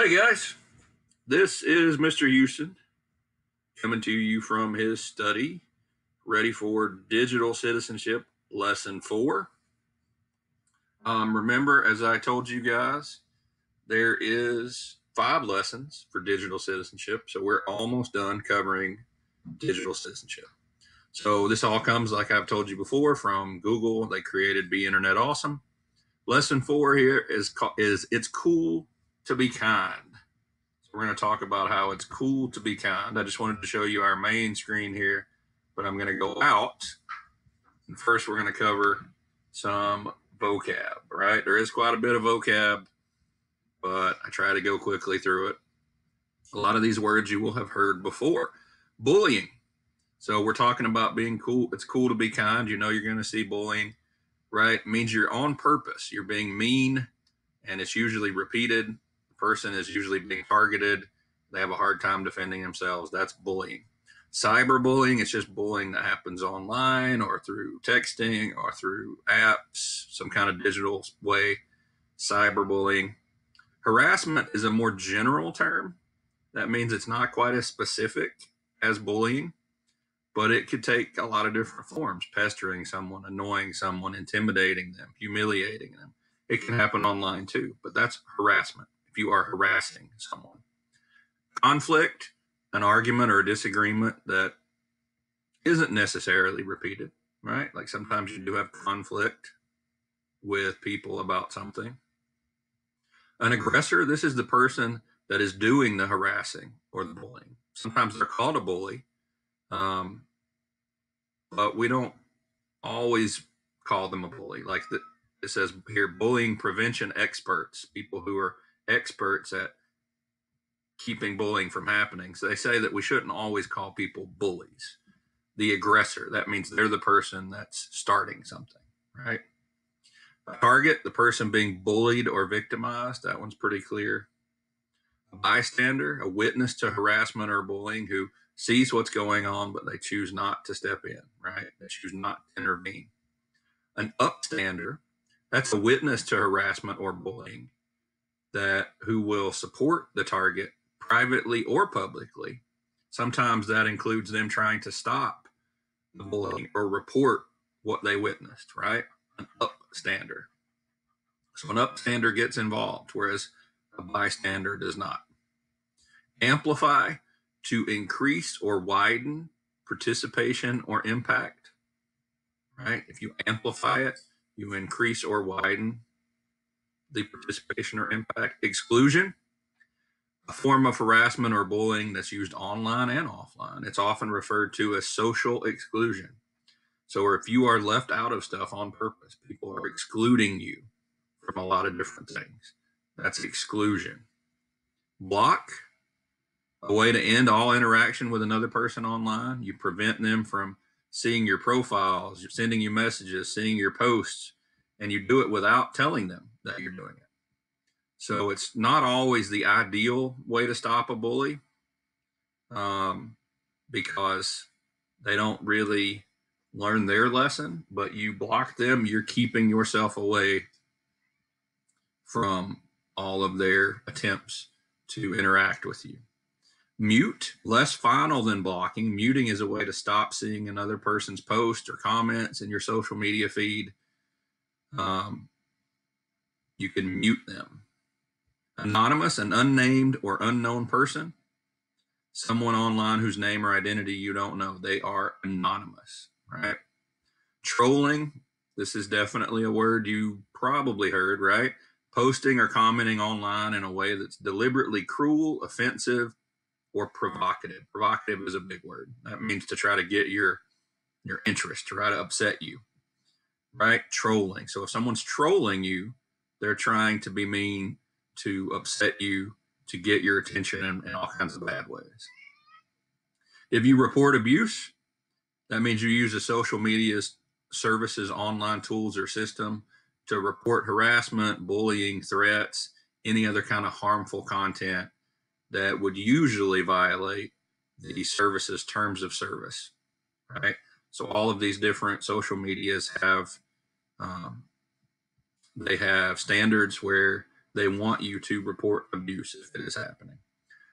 Hey guys, this is Mr. Houston coming to you from his study, ready for digital citizenship lesson 4. Remember, as I told you guys, there is 5 lessons for digital citizenship, so we're almost done covering digital citizenship. So this all comes, like I've told you before, from Google. They created Be Internet Awesome. Lesson 4 here is it's cool to be kind. We're going to talk about how it's cool to be kind. I just wanted to show you our main screen here, but I'm going to go out. And first, we're going to cover some vocab, right? There is quite a bit of vocab, but I try to go quickly through it. A lot of these words you will have heard before. Bullying. So we're talking about being cool. It's cool to be kind. You know you're going to see bullying, right? It means you're on purpose. You're being mean, and it's usually repeated. The person is usually being targeted. They have a hard time defending themselves. That's bullying. Cyberbullying, it's just bullying that happens online or through texting or through apps, some kind of digital way. Cyberbullying. Harassment is a more general term. That means it's not quite as specific as bullying, but it could take a lot of different forms. Pestering someone, annoying someone, intimidating them, humiliating them. It can happen online too, but that's harassment if you are harassing someone. Conflict, an argument or a disagreement that isn't necessarily repeated, right? Like sometimes you do have conflict with people about something. An aggressor, this is the person that is doing the harassing or the bullying. Sometimes they're called a bully, but we don't always call them a bully. Like it says here, bullying prevention experts, people who are experts at keeping bullying from happening. So they say that we shouldn't always call people bullies. The aggressor, that means they're the person that's starting something, right? A target, the person being bullied or victimized, that one's pretty clear. A bystander, a witness to harassment or bullying who sees what's going on, but they choose not to step in, right? They choose not to intervene. An upstander, that's a witness to harassment or bullying who will support the target privately or publicly. Sometimes that includes them trying to stop the bullying or report what they witnessed, right? An upstander. So an upstander gets involved, whereas a bystander does not. Amplify, to increase or widen participation or impact, right? If you amplify it, you increase or widen the participation or impact. Exclusion, a form of harassment or bullying that's used online and offline. It's often referred to as social exclusion. So if you are left out of stuff on purpose, people are excluding you from a lot of different things. That's exclusion. Block, a way to end all interaction with another person online. You prevent them from seeing your profiles, sending you messages, seeing your posts, and you do it without telling them that you're doing it. So it's not always the ideal way to stop a bully, because they don't really learn their lesson, but you block them, you're keeping yourself away from all of their attempts to interact with you. Mute, less final than blocking. Muting is a way to stop seeing another person's posts or comments in your social media feed. You can mute them. Anonymous, an unnamed or unknown person. Someone online whose name or identity you don't know. They are anonymous, right? Trolling, this is definitely a word you probably heard, right? Posting or commenting online in a way that's deliberately cruel, offensive, or provocative. Provocative is a big word. That means to try to get your interest, to try to upset you, right? Trolling. So if someone's trolling you, they're trying to be mean, to upset you, to get your attention in all kinds of bad ways. If you report abuse, that means you use a social media services, online tools, or system to report harassment, bullying, threats, any other kind of harmful content that would usually violate the service's terms of service, right? So all of these different social medias have they have standards where They want you to report abuse if it is happening.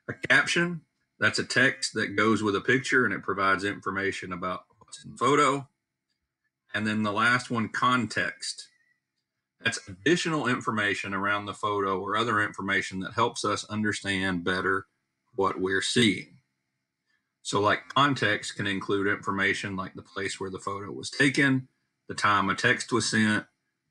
A caption, that's a text that goes with a picture and it provides information about what's in the photo. And then the last one, context. That's additional information around the photo or other information that helps us understand better what we're seeing. So like context can include information like the place where the photo was taken, the time a text was sent,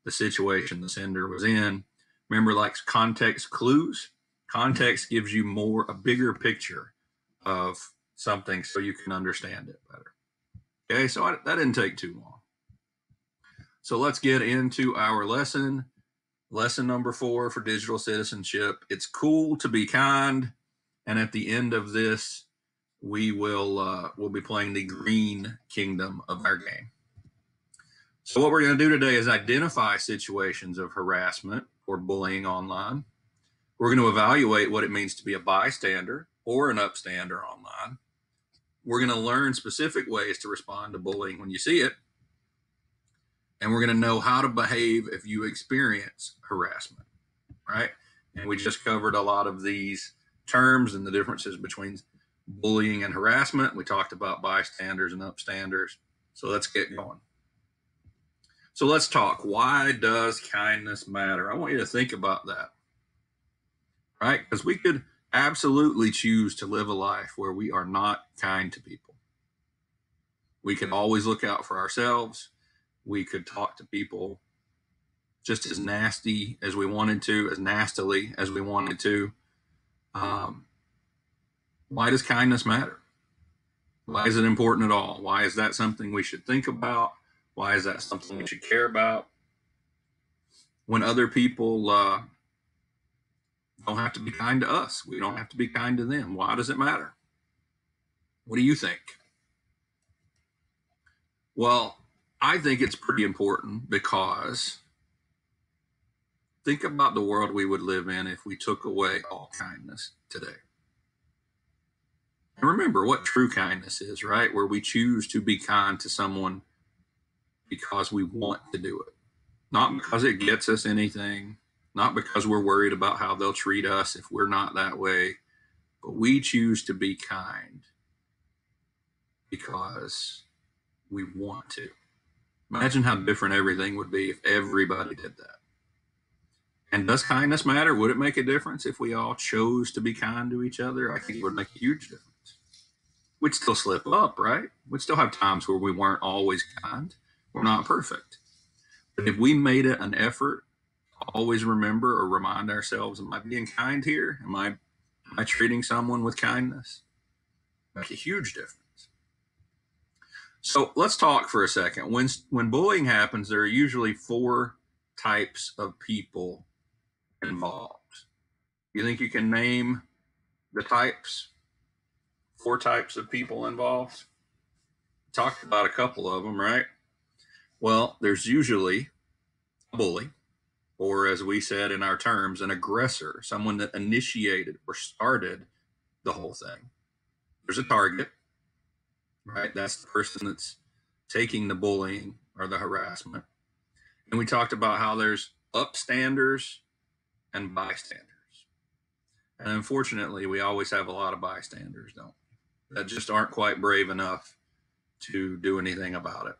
the situation the sender was in. Remember, like context clues? Context gives you a bigger picture of something so you can understand it better. Okay, so that didn't take too long. So let's get into our lesson. Lesson number 4 for digital citizenship. It's cool to be kind. And at the end of this, we'll be playing the green kingdom of our game. So what we're going to do today is identify situations of harassment or bullying online. We're going to evaluate what it means to be a bystander or an upstander online. We're going to learn specific ways to respond to bullying when you see it. And we're going to know how to behave if you experience harassment, right? And we just covered a lot of these terms and the differences between bullying and harassment. We talked about bystanders and upstanders. So let's get going. So let's talk. Why does kindness matter? I want you to think about that, right? Because we could absolutely choose to live a life where we are not kind to people. We could always look out for ourselves. We could talk to people just as nasty as we wanted to, as nastily as we wanted to. Why does kindness matter? Why is it important at all? Why is that something we should think about? Why is that something we should care about? When other people don't have to be kind to us, we don't have to be kind to them. Why does it matter? What do you think? Well, I think it's pretty important because think about the world we would live in if we took away all kindness today. And remember what true kindness is, right? Where we choose to be kind to someone because we want to do it. Not because it gets us anything, not because we're worried about how they'll treat us if we're not that way, but we choose to be kind because we want to. Imagine how different everything would be if everybody did that. And does kindness matter? Would it make a difference if we all chose to be kind to each other? I think it would make a huge difference. We'd still slip up, right? We'd still have times where we weren't always kind. We're not perfect. But if we made it an effort to always remember or remind ourselves, am I being kind here? Am I treating someone with kindness? Make a huge difference. So let's talk for a second. When bullying happens, there are usually 4 types of people involved. You think you can name the types? 4 types of people involved? Talked about a couple of them, right? Well, there's usually a bully, or as we said in our terms, an aggressor, someone that initiated or started the whole thing. There's a target, right? That's the person that's taking the bullying or the harassment. And we talked about how there's upstanders and bystanders. And unfortunately, we always have a lot of bystanders, don't we? That just aren't quite brave enough to do anything about it.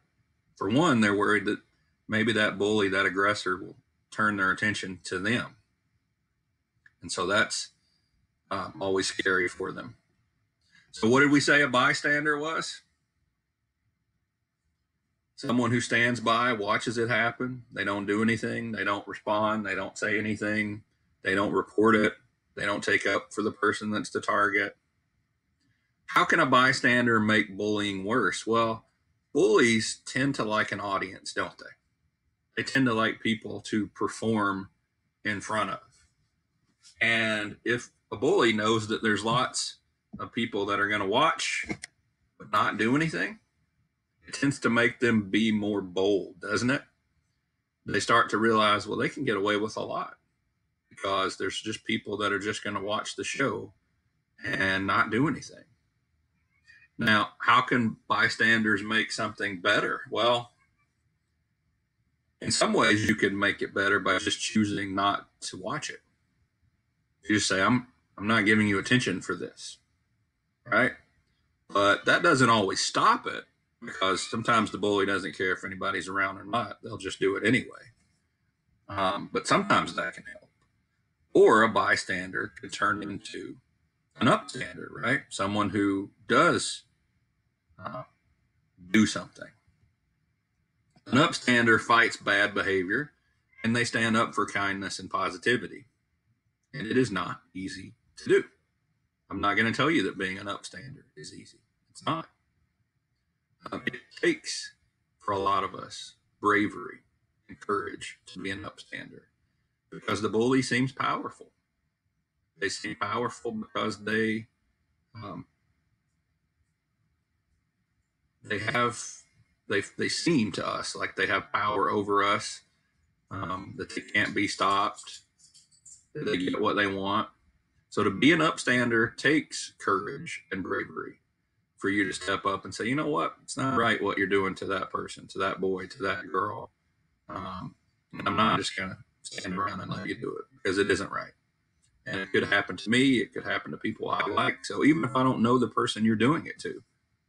For one, they're worried that maybe that bully, that aggressor, will turn their attention to them. And so that's always scary for them. So what did we say a bystander was? Someone who stands by, watches it happen. They don't do anything. They don't respond. They don't say anything. They don't report it. They don't take up for the person that's the target. How can a bystander make bullying worse? Well, bullies tend to like an audience, don't they? They tend to like people to perform in front of. And if a bully knows that there's lots of people that are going to watch but not do anything, it tends to make them be more bold, doesn't it? They start to realize, well, they can get away with a lot because there's just people that are just going to watch the show and not do anything. Now, how can bystanders make something better? Well, in some ways, you could make it better by just choosing not to watch it. You just say, I'm not giving you attention for this, right? But that doesn't always stop it, because sometimes the bully doesn't care if anybody's around or not. They'll just do it anyway. But sometimes that can help. Or a bystander could turn into an upstander, right? Someone who does do something. An upstander fights bad behavior, and they stand up for kindness and positivity. And it is not easy to do. I'm not going to tell you that being an upstander is easy. It's not. It takes, for a lot of us, bravery and courage to be an upstander, because the bully seems powerful. They seem powerful because they seem to us like they have power over us, that they can't be stopped, that they get what they want. So to be an upstander takes courage and bravery for you to step up and say, you know what, it's not right what you're doing to that person, to that boy, to that girl. I'm not just going to stand around and let you do it, because it isn't right. And it could happen to me. It could happen to people I like. So even if I don't know the person you're doing it to,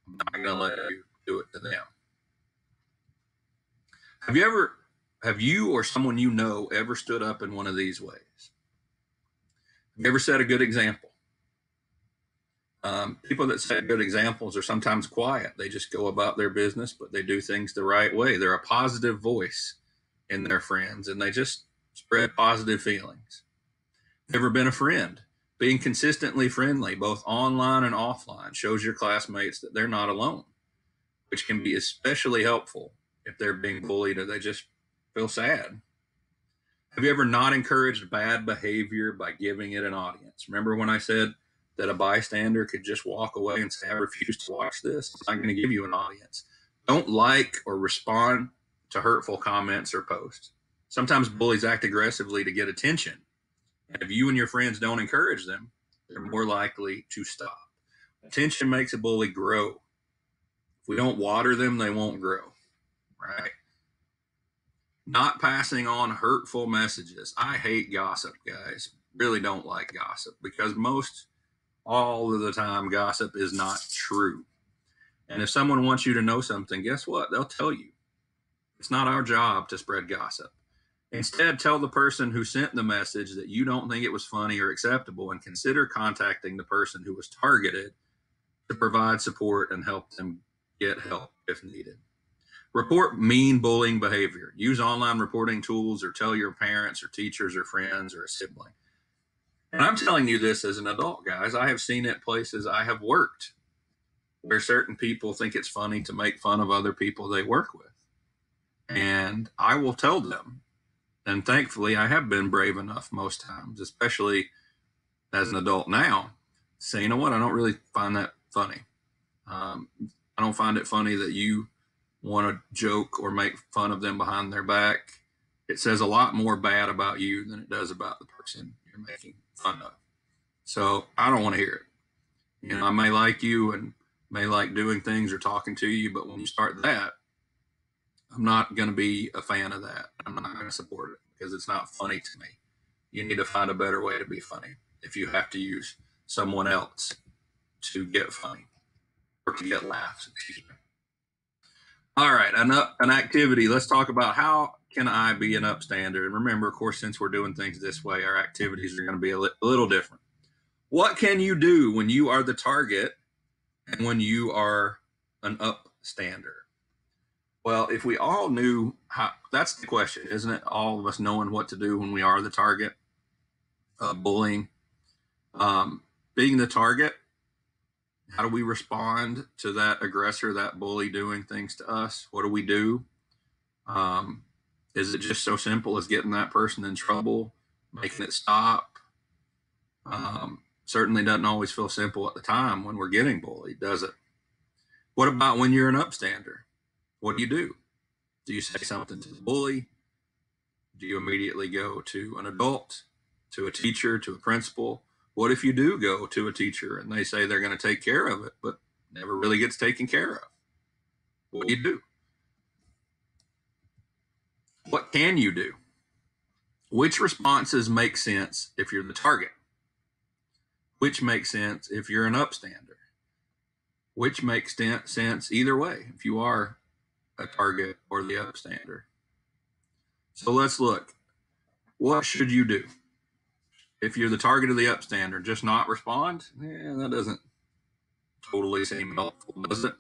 I'm not going to let you do it to them. Have you or someone you know ever stood up in one of these ways? Have you ever set a good example? People that set good examples are sometimes quiet. They just go about their business, but they do things the right way. They're a positive voice in their friends, and they just spread positive feelings. Ever been a friend? Being consistently friendly, both online and offline, shows your classmates that they're not alone, which can be especially helpful if they're being bullied or they just feel sad. Have you ever not encouraged bad behavior by giving it an audience? Remember when I said that a bystander could just walk away and say, I refuse to watch this? I'm not going to give you an audience. Don't like or respond to hurtful comments or posts. Sometimes bullies act aggressively to get attention. And if you and your friends don't encourage them, they're more likely to stop. Attention makes a bully grow. If we don't water them, they won't grow, right? Not passing on hurtful messages. I hate gossip, guys. Really don't like gossip, because all of the time, gossip is not true. And if someone wants you to know something, guess what? They'll tell you. It's not our job to spread gossip. Instead, tell the person who sent the message that you don't think it was funny or acceptable, and consider contacting the person who was targeted to provide support and help them get help if needed. Report mean bullying behavior. Use online reporting tools, or tell your parents or teachers or friends or a sibling. And I'm telling you this as an adult, guys. I have seen it places I have worked where certain people think it's funny to make fun of other people they work with. And I will tell them. And thankfully, I have been brave enough most times, especially as an adult now, to say, you know what, I don't really find that funny. I don't find it funny that you want to joke or make fun of them behind their back. It says a lot more bad about you than it does about the person you're making fun of. So I don't want to hear it. You know, I may like you and may like doing things or talking to you, but when you start that, I'm not going to be a fan of that. I'm not going to support it, because it's not funny to me. You need to find a better way to be funny if you have to use someone else to get funny or to get laughs. Excuse me. All right, an activity. Let's talk about how can I be an upstander. And remember, of course, since we're doing things this way, our activities are going to be a little different. What can you do when you are the target and when you are an upstander? Well, if we all knew how, that's the question, isn't it? All of us knowing what to do when we are the target of bullying. Being the target, how do we respond to that aggressor, that bully doing things to us? What do we do? Is it just so simple as getting that person in trouble, making it stop? Certainly doesn't always feel simple at the time when we're getting bullied, does it? What about when you're an upstander? What do you do? Do you say something to the bully? Do you immediately go to an adult, to a teacher, to a principal? What if you do go to a teacher and they say they're going to take care of it, but never really gets taken care of? What do you do? What can you do? Which responses make sense if you're the target? which makes sense if you're an upstander, which makes sense either way if you are a target or the upstander. So let's look. What should you do? If you're the target of the upstander, just not respond? That doesn't totally seem helpful, does it?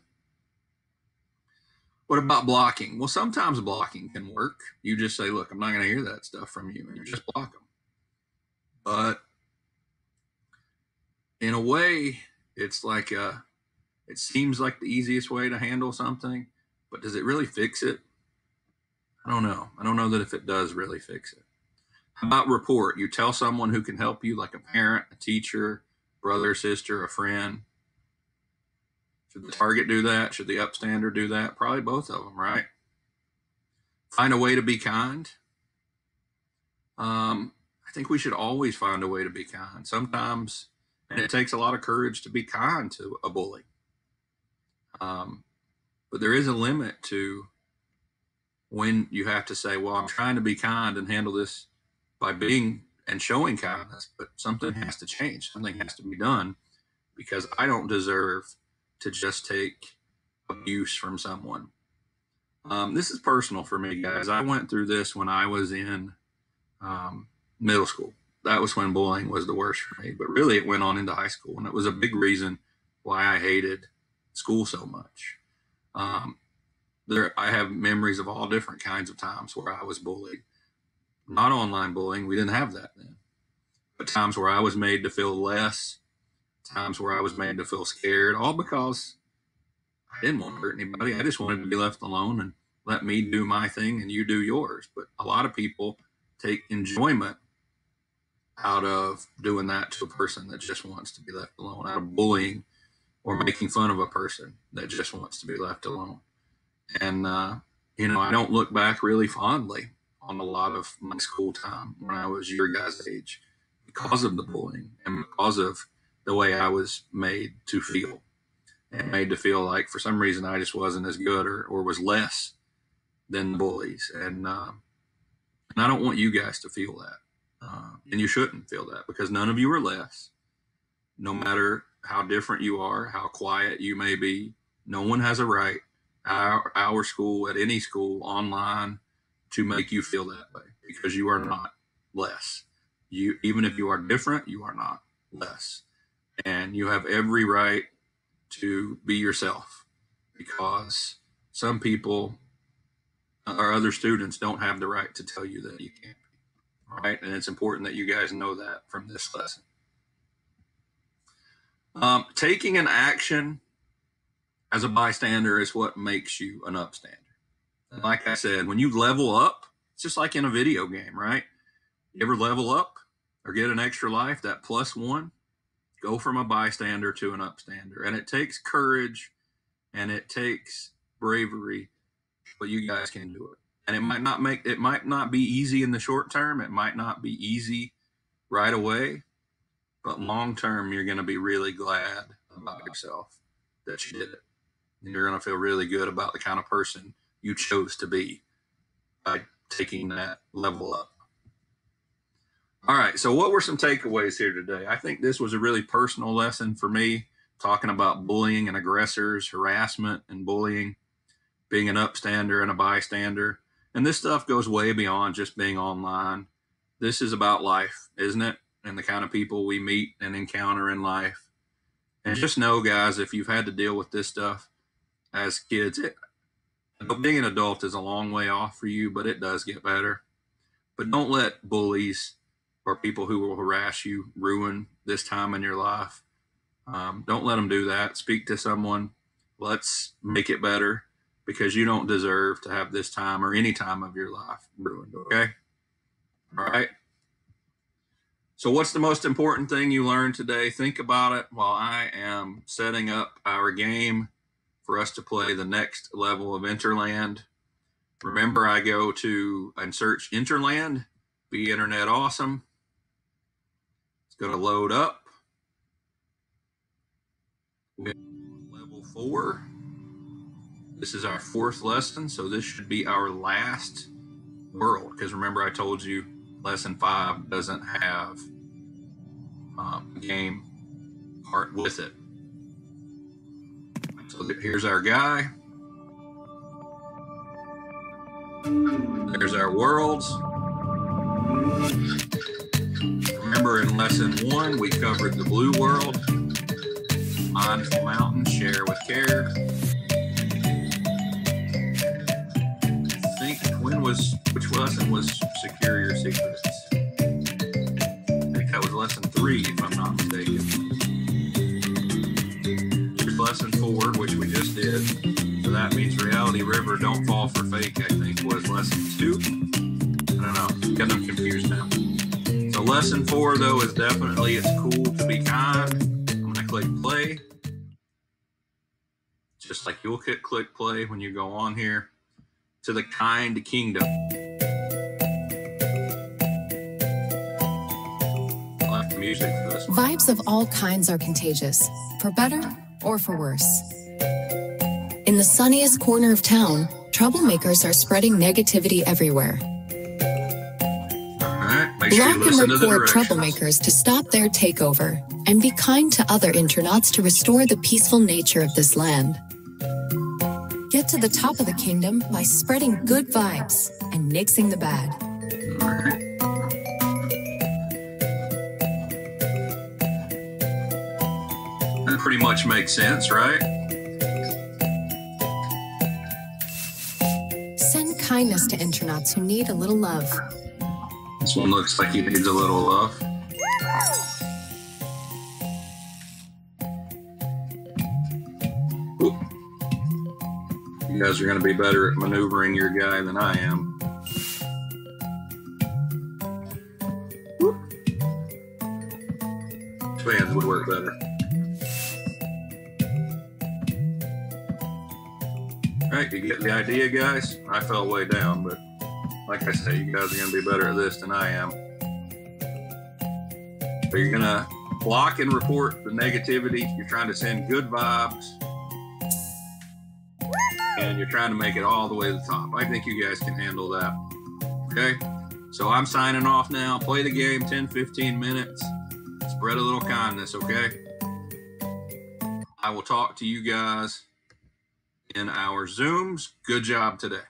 What about blocking? Well, sometimes blocking can work. You just say, look, I'm not going to hear that stuff from you, and you just block them. But in a way, it's like it seems like the easiest way to handle something, but does it really fix it? I don't know. I don't know that if it does really fix it. How about report? You tell someone who can help you, like a parent, a teacher, brother, sister, a friend. Should the target do that? Should the upstander do that? Probably both of them, right? Find a way to be kind. I think we should always find a way to be kind. Sometimes, and it takes a lot of courage to be kind to a bully. But there is a limit to when you have to say, well, I'm trying to be kind and handle this by being and showing kindness, but something has to change. Something has to be done because I don't deserve to just take abuse from someone. This is personal for me, guys. I went through this when I was in middle school. That was when bullying was the worst for me, but really it went on into high school, and it was a big reason why I hated school so much. I have memories of all different kinds of times where I was bullied. Not online bullying, we didn't have that then, but times where I was made to feel less, times where I was made to feel scared, all because I didn't want to hurt anybody. I just wanted to be left alone and let me do my thing and you do yours. But a lot of people take enjoyment out of doing that to a person that just wants to be left alone, out of bullying or making fun of a person that just wants to be left alone. And, I don't look back really fondly on a lot of my school time when I was your guys' age because of the bullying and because of the way I was made to feel and made to feel like for some reason I just wasn't as good or was less than the bullies. And I don't want you guys to feel that. And you shouldn't feel that because none of you are less. No matter how different you are, how quiet you may be, no one has a right at our school, at any school, online, to make you feel that way because you are not less. Even if you are different, you are not less. And you have every right to be yourself because some people or other students don't have the right to tell you that you can't be. Right? And it's important that you guys know that from this lesson. Taking an action as a bystander is what makes you an upstander. And like I said, when you level up, it's just like in a video game, right? You ever level up or get an extra life, that +1, go from a bystander to an upstander. And it takes courage and it takes bravery, but you guys can do it. And it might not be easy in the short term. It might not be easy right away, but long term, you're going to be really glad about yourself that you did it. And you're going to feel really good about the kind of person you chose to be by taking that level up. All right, so what were some takeaways here today? I think this was a really personal lesson for me, talking about bullying and aggressors, harassment and bullying, being an upstander and a bystander. And this stuff goes way beyond just being online. This is about life, isn't it? And the kind of people we meet and encounter in life. And just know, guys, if you've had to deal with this stuff as kids, being an adult is a long way off for you, but it does get better. But don't let bullies or people who will harass you ruin this time in your life. Don't let them do that. Speak to someone. Let's make it better because you don't deserve to have this time or any time of your life ruined, okay? All right. So what's the most important thing you learned today? Think about it while I am setting up our game for us to play the next level of Interland. Remember, I go to and search Interland, be internet awesome. It's going to load up. Level 4. This is our 4th lesson, so this should be our last world. Because remember, I told you lesson 5 doesn't have a game part with it. So here's our guy. There's our worlds. Remember in lesson 1, we covered the blue world. Mindful mountain, share with care. I think which lesson was secure your secrets? I think that was lesson 3, if I'm not mistaken. Here's lesson 4, which we just did. So that means reality river, don't fall for fake, I think was lesson 2. I don't know, got them confused now. So lesson 4 though is definitely it's cool to be kind. I'm gonna click play. Just like you'll click play when you go on here to the kind kingdom. I'll have the music for this one. Vibes of all kinds are contagious, for better or for worse. In the sunniest corner of town, troublemakers are spreading negativity everywhere. Make sure Block and report troublemakers to stop their takeover, and be kind to other internauts to restore the peaceful nature of this land. Get to the top of the kingdom by spreading good vibes and nixing the bad. That pretty much makes sense, right? Send kindness to internauts who need a little love. This one looks like he needs a little love. Ooh. You guys are going to be better at maneuvering your guy than I am. Ooh. Fans would work better. All right, you get the idea, guys? I fell way down, but like I say, you guys are going to be better at this than I am. So you're going to block and report the negativity. You're trying to send good vibes. And you're trying to make it all the way to the top. I think you guys can handle that. Okay? So I'm signing off now. Play the game 10, 15 minutes. Spread a little kindness, okay? I will talk to you guys in our Zooms. Good job today.